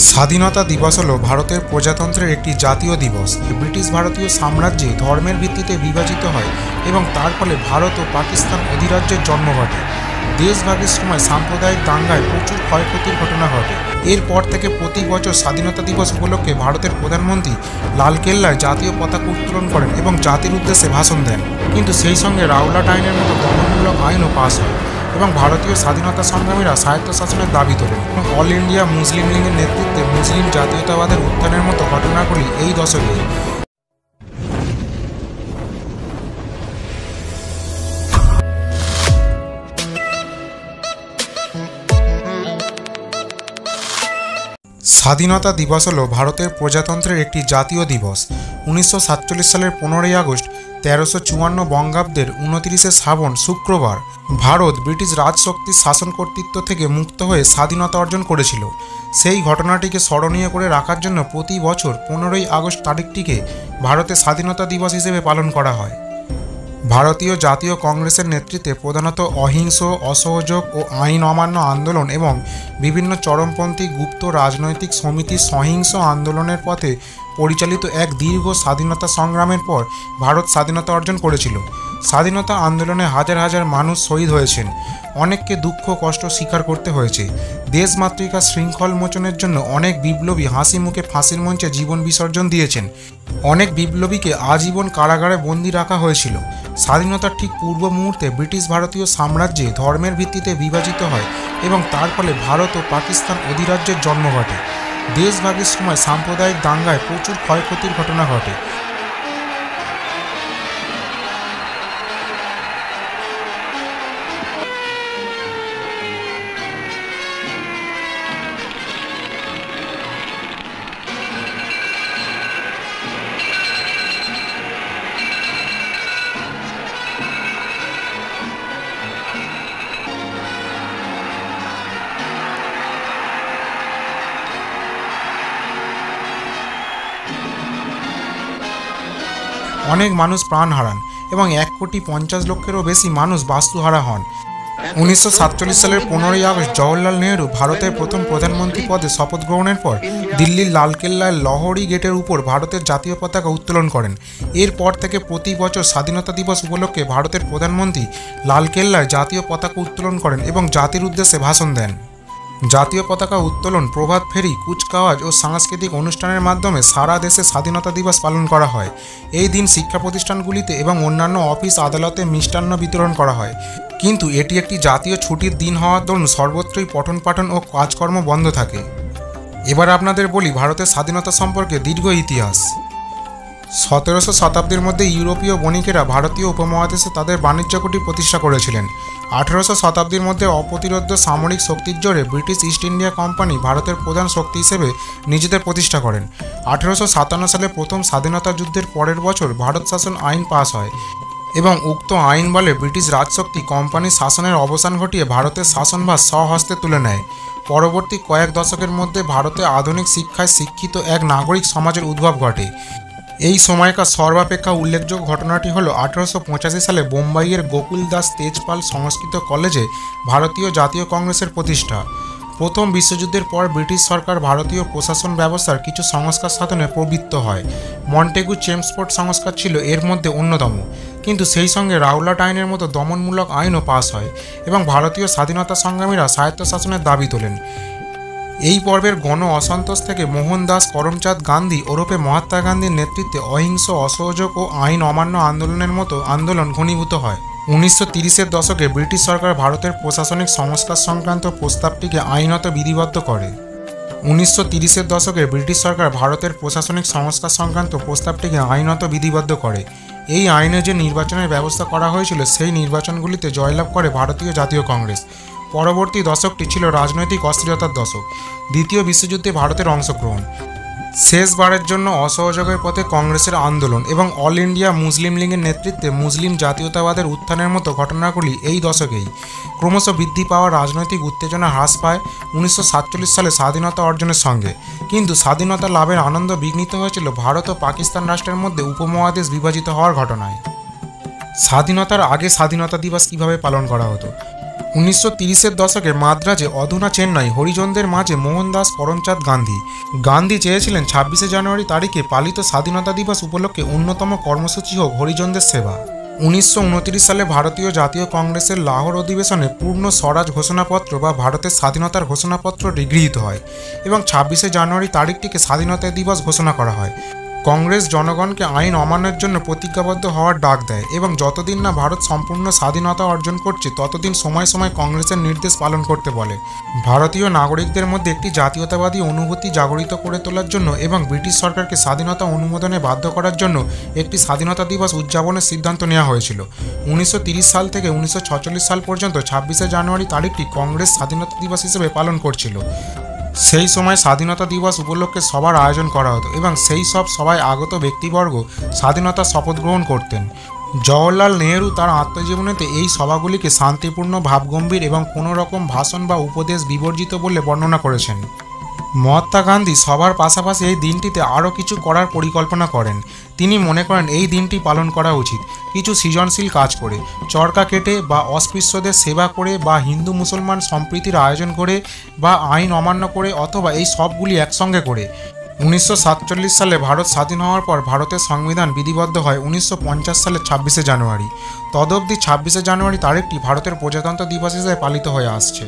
স্বাধীনতা দিবস হল ভারতের প্রজাতন্ত্রের একটি জাতীয় দিবস। ব্রিটিশ ভারতীয় সাম্রাজ্যে ধর্মের ভিত্তিতে বিভাজিত হয় এবং তার ফলে ভারত ও পাকিস্তান অধিরাজ্যের জন্ম ঘটে। দেশভাগের সময় সাম্প্রদায়িক দাঙ্গায় প্রচুর ক্ষয়ক্ষতির ঘটনা ঘটে। এরপর থেকে প্রতি বছর স্বাধীনতা দিবস উপলক্ষে ভারতের প্রধানমন্ত্রী লালকেল্লায় জাতীয় পতাকা উত্তোলন করেন এবং জাতির উদ্দেশ্যে ভাষণ দেন। কিন্তু সেই সঙ্গে রাওলাট আইনের মতো দমনমূলক আইনও পাস হয় এবং ভারতীয় স্বাধীনতা সংগ্রামীরা স্বায়ত্তশাসনের দাবি তোলেন এবং অল ইন্ডিয়া মুসলিম লীগের নেতৃত্বে মুসলিম জাতীয়তাবাদের উত্থানের মতো ঘটনাগুলি এই দশকে। স্বাধীনতা দিবস হল ভারতের প্রজাতন্ত্রের একটি জাতীয় দিবস। 1947 সালের 15ই আগস্ট 1354 বঙ্গাব্দের 29শে শ্রাবণ শুক্রবার ভারত ব্রিটিশ রাজশক্তির শাসন কর্তৃত্ব থেকে মুক্ত হয়ে স্বাধীনতা অর্জন করেছিল। সেই ঘটনাটিকে স্মরণীয় করে রাখার জন্য প্রতি বছর 15ই আগস্ট তারিখটিকে ভারতের স্বাধীনতা দিবস হিসেবে পালন করা হয়। ভারতীয় জাতীয় কংগ্রেসের নেতৃত্বে প্রধানত অহিংস, অসহযোগ ও আইন অমান্য আন্দোলন এবং বিভিন্ন চরমপন্থী গুপ্ত রাজনৈতিক সমিতির সহিংস আন্দোলনের পথে পরিচালিত এক দীর্ঘ স্বাধীনতা সংগ্রামের পর ভারত স্বাধীনতা অর্জন করেছিল। স্বাধীনতা আন্দোলনে হাজার হাজার মানুষ শহীদ হয়েছেন, অনেককে দুঃখ কষ্ট স্বীকার করতে হয়েছে। দেশমাতৃকার শৃঙ্খল মোচনের জন্য অনেক বিপ্লবী হাসি মুখে ফাঁসির মঞ্চে জীবন বিসর্জন দিয়েছেন, অনেক বিপ্লবীকে আজীবন কারাগারে বন্দী রাখা হয়েছিল। স্বাধীনতার ঠিক পূর্ব মুহূর্তে ব্রিটিশ ভারতীয় সাম্রাজ্যে ধর্মের ভিত্তিতে বিভাজিত হয় এবং তার ফলে ভারত ও পাকিস্তান অধিরাজ্যের জন্ম ঘটে। দেশভাগের সময় সাম্প্রদায়িক দাঙ্গায় প্রচুর ক্ষয়ক্ষতির ঘটনা ঘটে। অনেক মানুষ প্রাণ হারান এবং 1,50,00,000-এরও বেশি মানুষ বাস্তুহারা হন। 1947 সালের 15ই আগস্ট জওহরলাল নেহরু ভারতের প্রথম প্রধানমন্ত্রী পদে শপথ গ্রহণের পর দিল্লির লালকেল্লায় লহরি গেটের উপর ভারতের জাতীয় পতাকা উত্তোলন করেন। এরপর থেকে প্রতি বছর স্বাধীনতা দিবস উপলক্ষে ভারতের প্রধানমন্ত্রী লালকেল্লায় জাতীয় পতাকা উত্তোলন করেন এবং জাতির উদ্দেশ্যে ভাষণ দেন। জাতীয় পতাকা উত্তোলন, প্রভাত ফেরি, কুচকাওয়াজ ও সাংস্কৃতিক অনুষ্ঠানের মাধ্যমে সারা দেশে স্বাধীনতা দিবস পালন করা হয়। এই দিন শিক্ষা প্রতিষ্ঠানগুলিতে এবং অন্যান্য অফিস আদালতে মিষ্টান্ন বিতরণ করা হয়। কিন্তু এটি একটি জাতীয় ছুটির দিন হওয়ার দরুন সর্বত্রই পঠন পাঠন ও কাজকর্ম বন্ধ থাকে। এবার আপনাদের বলি ভারতের স্বাধীনতা সম্পর্কে দীর্ঘ ইতিহাস। 17শো শতাব্দীর মধ্যে ইউরোপীয় বণিকেরা ভারতীয় উপমহাদেশে তাদের বাণিজ্য কুঠি প্রতিষ্ঠা করেছিলেন। 18শো শতাব্দীর মধ্যে অপ্রতিরোধ্য সামরিক শক্তির জোরে ব্রিটিশ ইস্ট ইন্ডিয়া কোম্পানি ভারতের প্রধান শক্তি হিসেবে নিজেদের প্রতিষ্ঠা করেন। 1857 সালে প্রথম স্বাধীনতা যুদ্ধের পরের বছর ভারত শাসন আইন পাস হয় এবং উক্ত আইন বলে ব্রিটিশ রাজশক্তি কোম্পানির শাসনের অবসান ঘটিয়ে ভারতের শাসনভার স্বহস্তে তুলে নেয়। পরবর্তী কয়েক দশকের মধ্যে ভারতে আধুনিক শিক্ষায় শিক্ষিত এক নাগরিক সমাজের উদ্ভব ঘটে। এই সময়কার সর্বাপেক্ষা উল্লেখযোগ্য ঘটনাটি হল 1885 সালে বোম্বাইয়ের গোকুল দাস তেজপাল সংস্কৃত কলেজে ভারতীয় জাতীয় কংগ্রেসের প্রতিষ্ঠা। প্রথম বিশ্বযুদ্ধের পর ব্রিটিশ সরকার ভারতীয় প্রশাসন ব্যবস্থার কিছু সংস্কার সাধনে প্রবৃত্ত হয়। মন্টেগু চেমসফোর্ড সংস্কার ছিল এর মধ্যে অন্যতম, কিন্তু সেই সঙ্গে রাওলাট আইনের মতো দমনমূলক আইনও পাস হয় এবং ভারতীয় স্বাধীনতা সংগ্রামীরা স্বায়ত্তশাসনের দাবি তোলেন। এই পর্বের গণ অসন্তোষ থেকে মোহনদাস করমচাঁদ গান্ধী ওরফে মহাত্মা গান্ধীর নেতৃত্বে অহিংস, অসহযোগ ও আইন অমান্য আন্দোলনের মতো আন্দোলন ঘনীভূত হয়। 1930-এর দশকে ব্রিটিশ সরকার ভারতের প্রশাসনিক সংস্কার সংক্রান্ত প্রস্তাবটিকে আইনত বিধিবদ্ধ করে। 1930-এর দশকে ব্রিটিশ সরকার ভারতের প্রশাসনিক সংস্কার সংক্রান্ত প্রস্তাবটিকে আইনত বিধিবদ্ধ করে। এই আইনে যে নির্বাচনের ব্যবস্থা করা হয়েছিল সেই নির্বাচনগুলিতে জয়লাভ করে ভারতীয় জাতীয় কংগ্রেস। পরবর্তী দশকটি ছিল রাজনৈতিক অস্থিরতার দশক। দ্বিতীয় বিশ্বযুদ্ধে ভারতের অংশগ্রহণ, শেষবারের জন্য অসহযোগের পথে কংগ্রেসের আন্দোলন এবং অল ইন্ডিয়া মুসলিম লীগের নেতৃত্বে মুসলিম জাতীয়তাবাদের উত্থানের মতো ঘটনাগুলি এই দশকেই। ক্রমশ বৃদ্ধি পাওয়া রাজনৈতিক উত্তেজনা হ্রাস পায় 1947 সালে স্বাধীনতা অর্জনের সঙ্গে, কিন্তু স্বাধীনতা লাভের আনন্দ বিঘ্নিত হয়েছিল ভারত ও পাকিস্তান রাষ্ট্রের মধ্যে উপমহাদেশ বিভাজিত হওয়ার ঘটনায়। স্বাধীনতার আগে স্বাধীনতা দিবস কীভাবে পালন করা হতো? 1930-এর দশকে মাদ্রাজে অধুনা চেন্নাই হরিজনদের মাঝে মোহনদাস করমচাঁদ গান্ধী চেয়েছিলেন 26শে জানুয়ারি তারিখে পালিত স্বাধীনতা দিবস উপলক্ষে অন্যতম কর্মসূচি হোক হরিজনদের সেবা। 1929 সালে ভারতীয় জাতীয় কংগ্রেসের লাহোর অধিবেশনে পূর্ণ স্বরাজ ঘোষণাপত্র বা ভারতের স্বাধীনতার ঘোষণাপত্র গৃহীত হয় এবং 26শে জানুয়ারি তারিখটিকে স্বাধীনতা দিবস ঘোষণা করা হয়। কংগ্রেস জনগণকে আইন অমান্যের জন্য প্রতিজ্ঞাবদ্ধ হওয়ার ডাক দেয় এবং যতদিন না ভারত সম্পূর্ণ স্বাধীনতা অর্জন করছে ততদিন সময় সময় কংগ্রেসের নির্দেশ পালন করতে বলে। ভারতীয় নাগরিকদের মধ্যে একটি জাতীয়তাবাদী অনুভূতি জাগরিত করে তোলার জন্য এবং ব্রিটিশ সরকারকে স্বাধীনতা অনুমোদনে বাধ্য করার জন্য একটি স্বাধীনতা দিবস উদযাপনের সিদ্ধান্ত নেওয়া হয়েছিল। 1930 সাল থেকে 1946 সাল পর্যন্ত 26শে জানুয়ারি তারিখটি কংগ্রেস স্বাধীনতা দিবস হিসেবে পালন করছিল। সেই সময় স্বাধীনতা দিবস উপলক্ষে সভার আয়োজন করা হতো এবং সেই সব সভায় আগত ব্যক্তিবর্গ স্বাধীনতার শপথ গ্রহণ করতেন। জওহরলাল নেহরু তার আত্মজীবনীতে এই সভাগুলিকে শান্তিপূর্ণ, ভাবগম্ভীর এবং কোনো রকম ভাষণ বা উপদেশ বিবর্জিত বলে বর্ণনা করেছেন। মহাত্মা গান্ধী সবার পাশাপাশি এই দিনটিতে আরও কিছু করার পরিকল্পনা করেন। তিনি মনে করেন এই দিনটি পালন করা উচিত কিছু সৃজনশীল কাজ করে, চরকা কেটে বা অস্পৃশ্যদের সেবা করে বা হিন্দু মুসলমান সম্প্রীতির আয়োজন করে বা আইন অমান্য করে অথবা এই সবগুলি একসঙ্গে করে। 1947 সালে ভারত স্বাধীন হওয়ার পর ভারতের সংবিধান বিধিবদ্ধ হয় 1950 সালের 26শে জানুয়ারি। তদবধি 26শে জানুয়ারি তারিখটি ভারতের প্রজাতন্ত্র দিবস হিসেবে পালিত হয়ে আসছে।